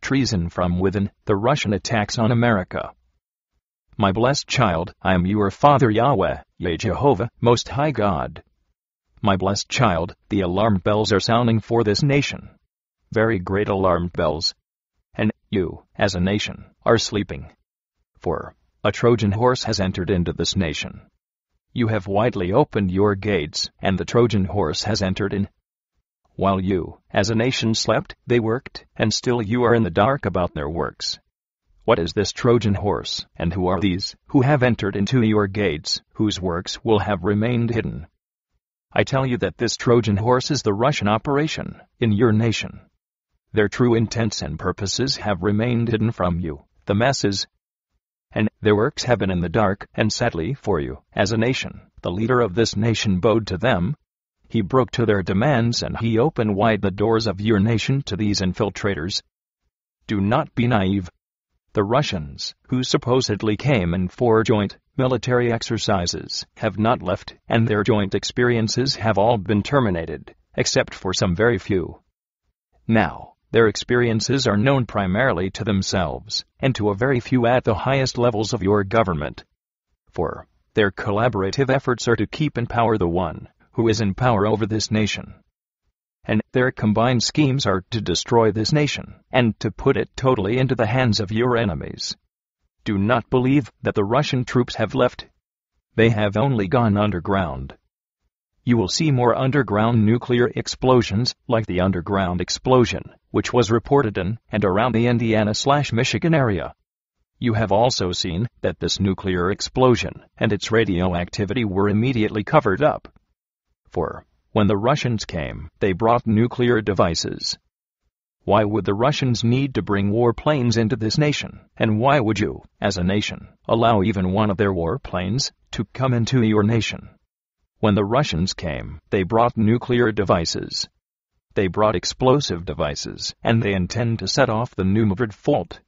treason from within, the Russian attacks on America. My blessed child, I am your Father Yahweh, Yea Jehovah, Most High God. My blessed child, the alarm bells are sounding for this nation. Very great alarm bells. And you, as a nation, are sleeping. For a Trojan horse has entered into this nation. You have widely opened your gates, and the Trojan horse has entered in. While you, as a nation, slept, they worked, and still you are in the dark about their works. What is this Trojan horse, and who are these, who have entered into your gates, whose works will have remained hidden? I tell you that this Trojan horse is the Russian operation, in your nation. Their true intents and purposes have remained hidden from you, the masses, and their works have been in the dark, and sadly for you, as a nation, the leader of this nation bowed to them. He broke to their demands and he opened wide the doors of your nation to these infiltrators. Do not be naive. The Russians, who supposedly came in for joint military exercises, have not left, and their joint experiences have all been terminated, except for some very few. Now, their experiences are known primarily to themselves, and to a very few at the highest levels of your government. For their collaborative efforts are to keep in power the one who is in power over this nation. And their combined schemes are to destroy this nation, and to put it totally into the hands of your enemies. Do not believe that the Russian troops have left. They have only gone underground. You will see more underground nuclear explosions, like the underground explosion, which was reported in and around the Indiana/Michigan area. You have also seen that this nuclear explosion and its radioactivity were immediately covered up. For when the Russians came, they brought nuclear devices. Why would the Russians need to bring warplanes into this nation, and why would you, as a nation, allow even one of their warplanes to come into your nation? When the Russians came, they brought nuclear devices. They brought explosive devices, and they intend to set off the New Madrid fault.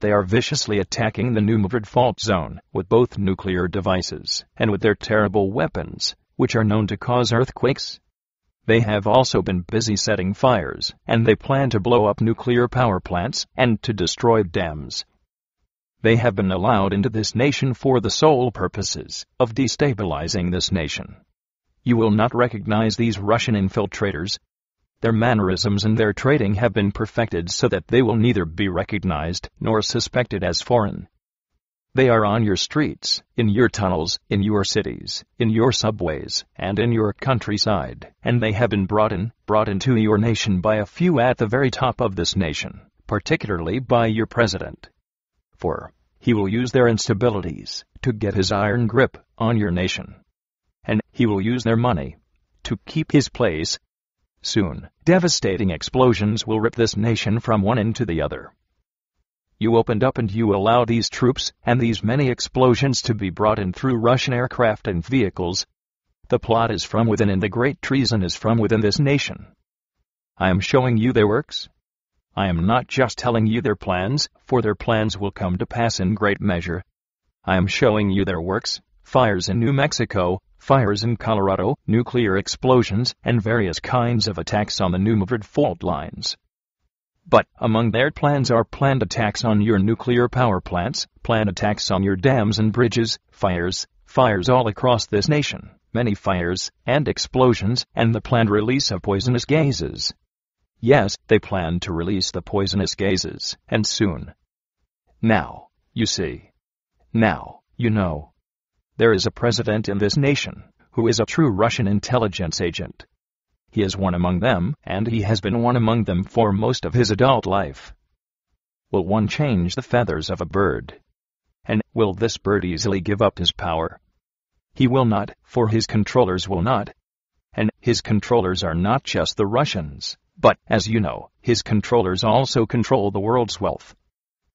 They are viciously attacking the New Madrid fault zone with both nuclear devices and with their terrible weapons, which are known to cause earthquakes. They have also been busy setting fires, and they plan to blow up nuclear power plants and to destroy dams. They have been allowed into this nation for the sole purposes of destabilizing this nation. You will not recognize these Russian infiltrators. Their mannerisms and their trading have been perfected so that they will neither be recognized nor suspected as foreign. They are on your streets, in your tunnels, in your cities, in your subways, and in your countryside, and they have been brought into your nation by a few at the very top of this nation, particularly by your president. For he will use their instabilities to get his iron grip on your nation. And he will use their money to keep his place. Soon, devastating explosions will rip this nation from one end to the other. You opened up and you allowed these troops and these many explosions to be brought in through Russian aircraft and vehicles. The plot is from within and the great treason is from within this nation. I am showing you their works. I am not just telling you their plans, for their plans will come to pass in great measure. I am showing you their works, fires in New Mexico, fires in Colorado, nuclear explosions, and various kinds of attacks on the New Madrid fault lines. But among their plans are planned attacks on your nuclear power plants, planned attacks on your dams and bridges, fires all across this nation, many fires and explosions, and the planned release of poisonous gases. Yes, they plan to release the poisonous gases, and soon. Now, you see. Now, you know. There is a president in this nation, who is a true Russian intelligence agent. He is one among them, and he has been one among them for most of his adult life. Will one change the feathers of a bird? And will this bird easily give up his power? He will not, for his controllers will not. And his controllers are not just the Russians, but, as you know, his controllers also control the world's wealth.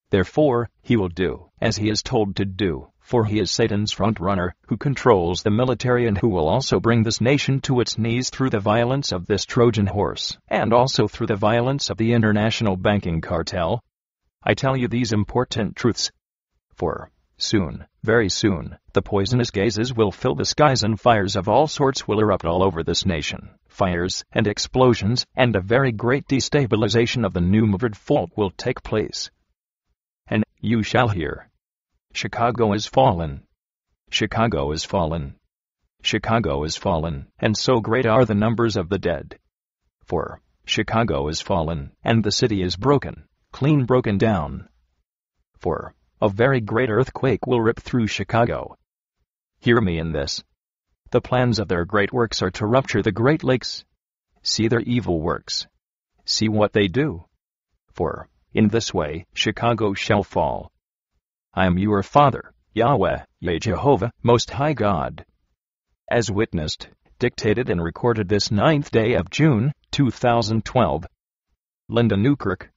Therefore, he will do as he is told to do, for he is Satan's front-runner, who controls the military and who will also bring this nation to its knees through the violence of this Trojan horse, and also through the violence of the international banking cartel. I tell you these important truths. For soon, Very soon, the poisonous gases will fill the skies and fires of all sorts will erupt all over this nation. Fires and explosions and a very great destabilization of the New Madrid fault will take place. And you shall hear, Chicago is fallen. Chicago is fallen. Chicago is fallen, and so great are the numbers of the dead. For Chicago is fallen, and the city is broken, clean broken down. For a very great earthquake will rip through Chicago. Hear me in this. The plans of their great works are to rupture the great lakes. See their evil works. See what they do. For in this way Chicago shall fall. I am your Father, Yahweh, Jehovah, Most High God. As witnessed, dictated and recorded this 9th day of June, 2012. Linda Newkirk.